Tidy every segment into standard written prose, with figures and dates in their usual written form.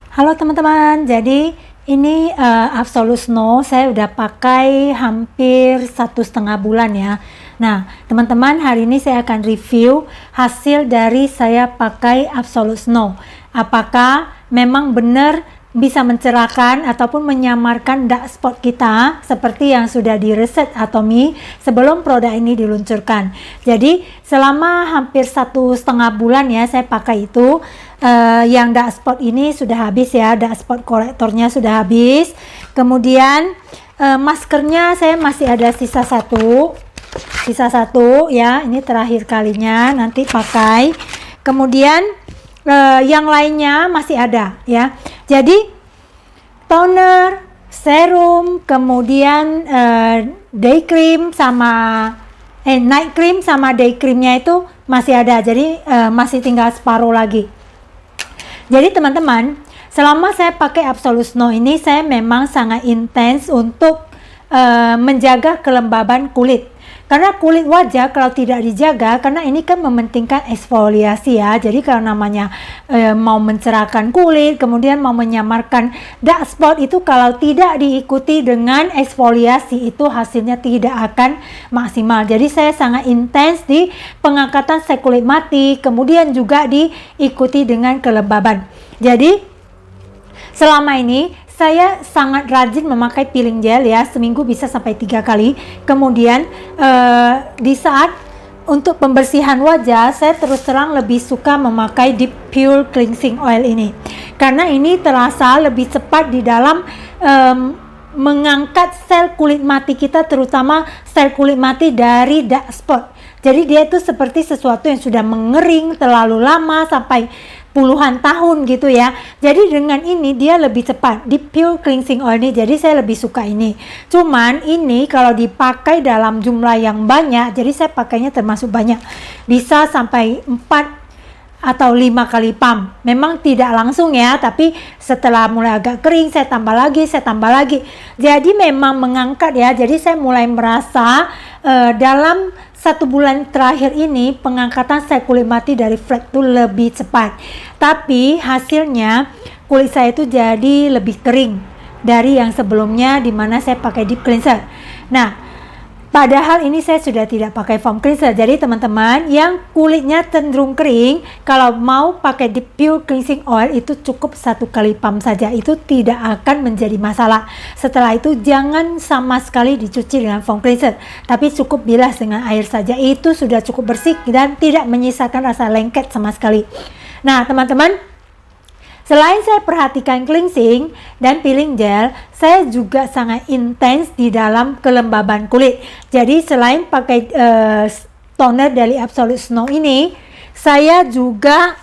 Halo teman-teman, jadi ini Absolute Snow saya udah pakai hampir 1,5 bulan ya. Nah teman-teman, hari ini saya akan review hasil dari saya pakai Absolute Snow. Apakah memang benar bisa mencerahkan ataupun menyamarkan dark spot kita seperti yang sudah direset Atomy sebelum produk ini diluncurkan. Jadi selama hampir 1,5 bulan ya saya pakai itu, yang dark spot ini sudah habis ya, dark spot korektornya sudah habis. Kemudian maskernya saya masih ada sisa satu ya, ini terakhir kalinya nanti pakai. Kemudian yang lainnya masih ada ya. Jadi toner, serum, kemudian day cream sama night cream sama day creamnya itu masih ada. Jadi masih tinggal separuh lagi. Jadi teman-teman, selama saya pakai Absolute Snow ini saya memang sangat intens untuk menjaga kelembaban kulit. Karena kulit wajah kalau tidak dijaga, karena ini kan mementingkan eksfoliasi ya. Jadi kalau namanya mau mencerahkan kulit, kemudian mau menyamarkan dark spot itu, kalau tidak diikuti dengan eksfoliasi itu hasilnya tidak akan maksimal. Jadi saya sangat intens di pengangkatan sel kulit mati, kemudian juga diikuti dengan kelembaban. Jadi selama ini saya sangat rajin memakai peeling gel ya, seminggu bisa sampai 3 kali. Kemudian di saat untuk pembersihan wajah, saya terus terang lebih suka memakai Deep Pure Cleansing Oil ini, karena ini terasa lebih cepat di dalam mengangkat sel kulit mati kita, terutama sel kulit mati dari dark spot. Jadi dia itu seperti sesuatu yang sudah mengering terlalu lama sampai puluhan tahun gitu ya. Jadi dengan ini dia lebih cepat, Deep Pure Cleansing Oil ini, jadi saya lebih suka ini. Cuman ini kalau dipakai dalam jumlah yang banyak, jadi saya pakainya termasuk banyak, bisa sampai 4 atau 5 kali pump. Memang tidak langsung ya, tapi setelah mulai agak kering saya tambah lagi. Jadi memang mengangkat ya. Jadi saya mulai merasa dalam 1 bulan terakhir ini pengangkatan sel kulit mati dari flek itu lebih cepat. Tapi hasilnya kulit saya itu jadi lebih kering dari yang sebelumnya dimana saya pakai deep cleanser. Nah, padahal ini saya sudah tidak pakai foam cleanser. Jadi teman-teman yang kulitnya cenderung kering, kalau mau pakai Deep Pure Cleansing Oil itu cukup 1 kali pump saja, itu tidak akan menjadi masalah. Setelah itu jangan sama sekali dicuci dengan foam cleanser, tapi cukup bilas dengan air saja, itu sudah cukup bersih dan tidak menyisakan rasa lengket sama sekali. Nah teman-teman, selain saya perhatikan cleansing dan peeling gel, saya juga sangat intens di dalam kelembaban kulit. Jadi selain pakai toner dari Absolute Snow ini, saya juga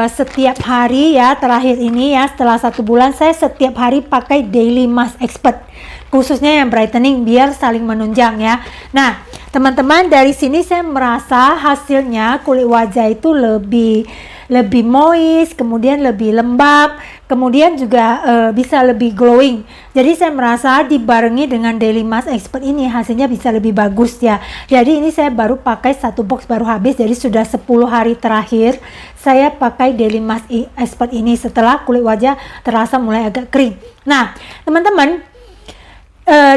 setiap hari ya, terakhir ini ya setelah 1 bulan, saya setiap hari pakai Daily Mask Expert, khususnya yang brightening biar saling menunjang ya. Nah teman-teman, dari sini saya merasa hasilnya kulit wajah itu lebih moist, kemudian lebih lembab, kemudian juga bisa lebih glowing. Jadi saya merasa dibarengi dengan Daily Mask Expert ini hasilnya bisa lebih bagus ya. Jadi ini saya baru pakai 1 box baru habis, jadi sudah 10 hari terakhir saya pakai Daily Mask Expert ini setelah kulit wajah terasa mulai agak kering. Nah teman-teman,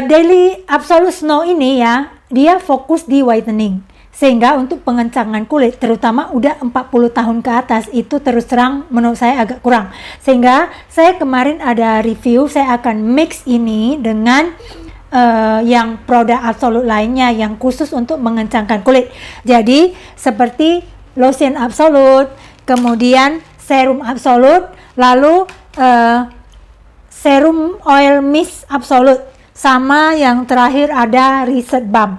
Daily Absolute Snow ini ya, dia fokus di whitening, sehingga untuk pengencangan kulit terutama udah 40 tahun ke atas itu terus terang menurut saya agak kurang. Sehingga saya kemarin ada review, saya akan mix ini dengan yang produk Absolute lainnya yang khusus untuk mengencangkan kulit. Jadi seperti lotion Absolute, kemudian serum Absolute, lalu serum oil mist Absolute, sama yang terakhir ada Reset Balm.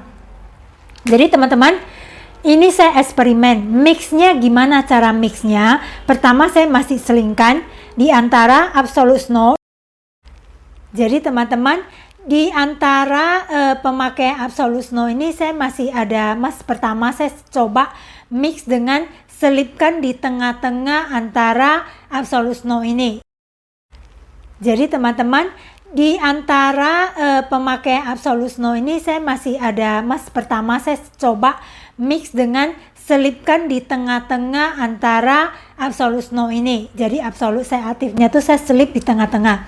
Jadi teman-teman, ini saya eksperimen mixnya. Gimana cara mixnya? Pertama saya masih selingkan di antara Absolute Snow. Jadi teman-teman, di antara pemakai Absolute Snow ini saya masih ada pertama saya coba mix dengan selipkan di tengah-tengah antara Absolute Snow ini. Jadi teman-teman, di antara pemakai Absolute Snow ini saya masih ada pertama saya coba mix dengan selipkan di tengah-tengah antara Absolute Snow ini. Jadi Absolute saya aktifnya tuh saya selip di tengah-tengah.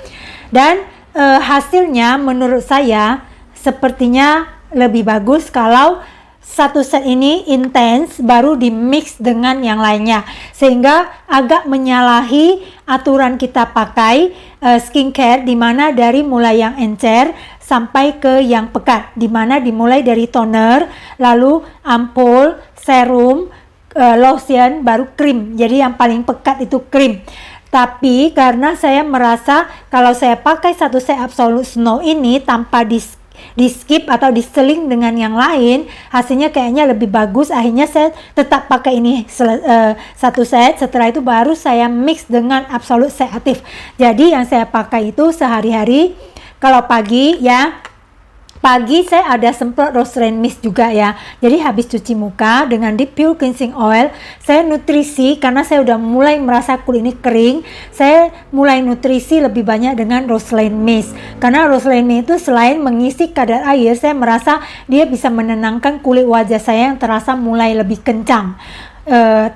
Dan hasilnya menurut saya sepertinya lebih bagus kalau satu set ini intens baru di mix dengan yang lainnya, sehingga agak menyalahi aturan kita pakai skincare, dimana dari mulai yang encer sampai ke yang pekat, dimana dimulai dari toner, lalu ampul, serum, lotion, baru krim. Jadi yang paling pekat itu krim. Tapi karena saya merasa kalau saya pakai satu set Absolute Snow ini tanpa di skip atau diseling dengan yang lain, hasilnya kayaknya lebih bagus. Akhirnya saya tetap pakai ini satu set. Setelah itu baru saya mix dengan Absolute Set Aktif. Jadi yang saya pakai itu sehari-hari. Kalau pagi ya, pagi saya ada semprot Rose Rain Mist juga ya. Jadi habis cuci muka dengan Deep Pure Cleansing Oil, saya nutrisi karena saya udah mulai merasa kulit ini kering. Saya mulai nutrisi lebih banyak dengan Rose Rain Mist. Karena Rose Rain Mist itu selain mengisi kadar air, saya merasa dia bisa menenangkan kulit wajah saya yang terasa mulai lebih kencang.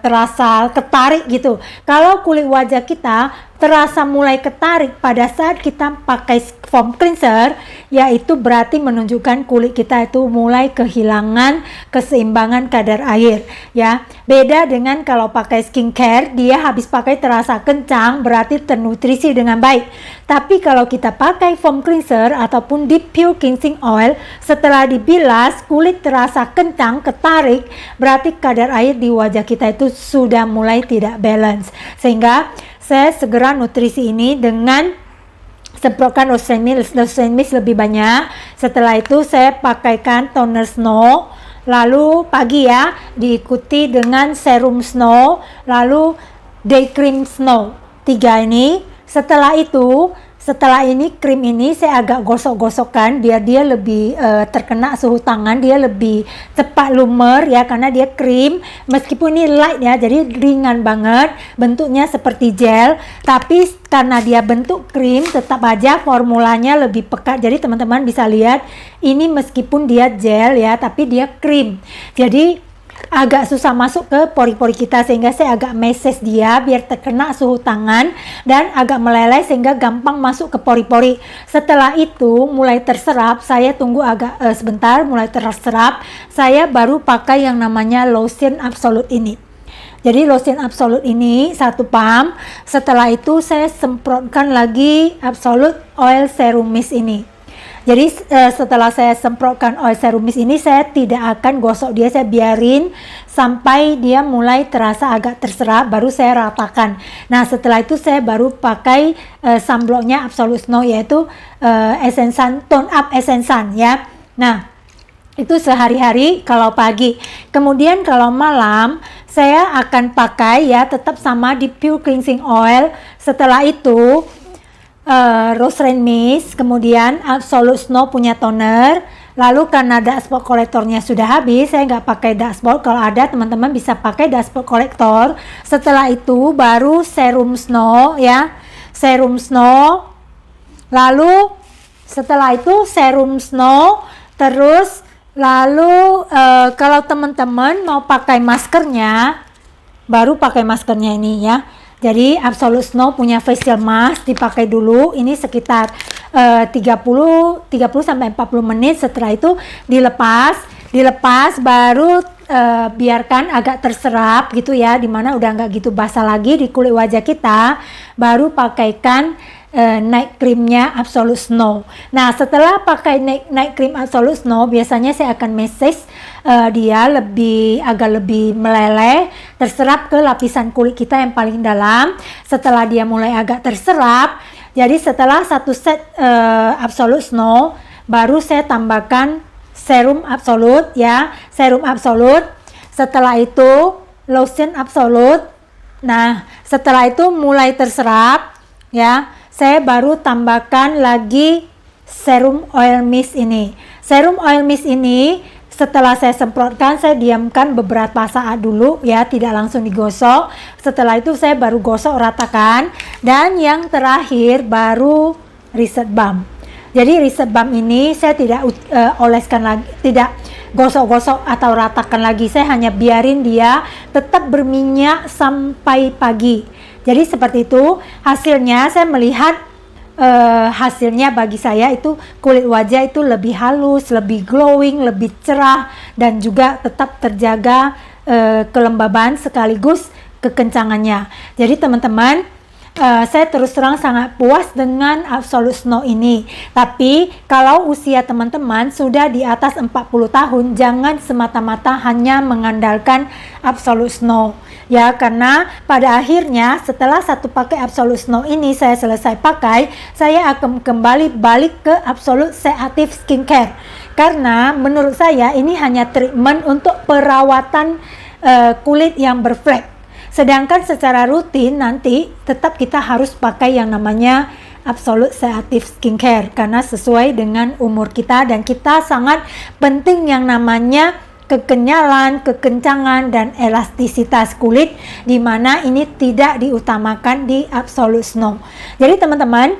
Terasa ketarik gitu. Kalau kulit wajah kita terasa mulai ketarik pada saat kita pakai foam cleanser, yaitu berarti menunjukkan kulit kita itu mulai kehilangan keseimbangan kadar air ya. Beda dengan kalau pakai skincare, dia habis pakai terasa kencang, berarti ternutrisi dengan baik. Tapi kalau kita pakai foam cleanser ataupun Deep Pure Cleansing Oil, setelah dibilas kulit terasa kencang, ketarik, berarti kadar air di wajah kita itu sudah mulai tidak balance. Sehingga saya segera nutrisi ini dengan semprotkan Rose Rain Mist lebih banyak. Setelah itu saya pakaikan toner Snow, lalu pagi ya diikuti dengan serum Snow, lalu day cream Snow. 3 ini. Setelah ini krim ini saya agak gosok-gosokkan biar dia lebih terkena suhu tangan, dia lebih cepat lumer ya, karena dia krim. Meskipun ini light ya, jadi ringan banget, bentuknya seperti gel, tapi karena dia bentuk krim tetap aja formulanya lebih pekat. Jadi teman-teman bisa lihat ini meskipun dia gel ya, tapi dia krim. Jadi agak susah masuk ke pori-pori kita, sehingga saya agak meses dia biar terkena suhu tangan dan agak meleleh sehingga gampang masuk ke pori-pori. Setelah itu mulai terserap, saya tunggu agak sebentar, mulai terserap, saya baru pakai yang namanya lotion Absolute ini. Jadi lotion Absolute ini 1 pump. Setelah itu saya semprotkan lagi Absolute Oil Serum Mist ini. Jadi setelah saya semprotkan oil serum mist ini, saya tidak akan gosok dia, saya biarin sampai dia mulai terasa agak terserap, baru saya ratakan. Nah setelah itu saya baru pakai sunblocknya Absolute Snow, yaitu Essence Tone Up Essence ya. Nah itu sehari-hari kalau pagi. Kemudian kalau malam saya akan pakai ya tetap sama di Pure Cleansing Oil. Setelah itu Rose Rain Mist, kemudian Absolute Snow punya toner. Lalu karena dark spot kolektornya sudah habis, saya nggak pakai dark spot. Kalau ada teman-teman bisa pakai dark spot kolektor. Setelah itu baru serum Snow ya, serum Snow. Lalu setelah itu serum Snow, terus lalu kalau teman-teman mau pakai maskernya, baru pakai maskernya ini ya. Jadi Absolute Snow punya facial mask dipakai dulu, ini sekitar 30 sampai 40 menit. Setelah itu dilepas baru biarkan agak terserap gitu ya, dimana udah nggak gitu basah lagi di kulit wajah kita, baru pakaikan night creamnya Absolute Snow. Nah setelah pakai night cream Absolute Snow, biasanya saya akan message dia agak lebih meleleh, terserap ke lapisan kulit kita yang paling dalam. Setelah dia mulai agak terserap, jadi setelah 1 set Absolute Snow, baru saya tambahkan serum Absolute ya, serum Absolute. Setelah itu lotion Absolute. Nah setelah itu mulai terserap ya, saya baru tambahkan lagi serum oil mist ini. Serum oil mist ini setelah saya semprotkan, saya diamkan beberapa saat dulu ya, tidak langsung digosok. Setelah itu saya baru gosok ratakan, dan yang terakhir baru reset balm. Jadi reset balm ini saya tidak oleskan lagi, tidak gosok-gosok atau ratakan lagi. Saya hanya biarin dia tetap berminyak sampai pagi. Jadi seperti itu hasilnya. Saya melihat hasilnya bagi saya itu kulit wajah itu lebih halus, lebih glowing, lebih cerah, dan juga tetap terjaga kelembaban sekaligus kekencangannya. Jadi teman-teman, saya terus terang sangat puas dengan Absolute Snow ini. Tapi kalau usia teman-teman sudah di atas 40 tahun, jangan semata-mata hanya mengandalkan Absolute Snow. Ya, karena pada akhirnya setelah satu pakai Absolute Snow ini saya selesai pakai, saya akan kembali balik ke Absolute Seative Skincare. Karena menurut saya ini hanya treatment untuk perawatan kulit yang berflek. Sedangkan secara rutin nanti tetap kita harus pakai yang namanya Absolute Seative Skincare karena sesuai dengan umur kita, dan kita sangat penting yang namanya kekenyalan, kekencangan, dan elastisitas kulit, di mana ini tidak diutamakan di Absolute Snow. Jadi teman-teman,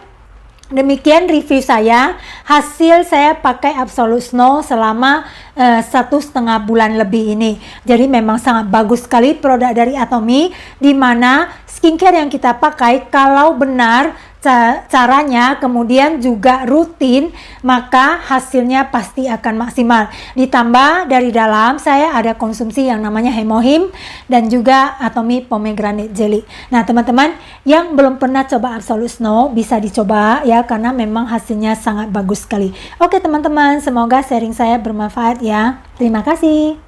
demikian review saya. Hasil saya pakai Absolute Snow selama 1,5 bulan lebih ini. Jadi memang sangat bagus sekali produk dari Atomy, di mana skincare yang kita pakai kalau benar caranya, kemudian juga rutin, maka hasilnya pasti akan maksimal. Ditambah dari dalam saya ada konsumsi yang namanya Hemohim dan juga Atomy Pomegranate Jelly. Nah teman-teman yang belum pernah coba Absolute Snow bisa dicoba ya, karena memang hasilnya sangat bagus sekali. Oke teman-teman, semoga sharing saya bermanfaat ya. Terima kasih.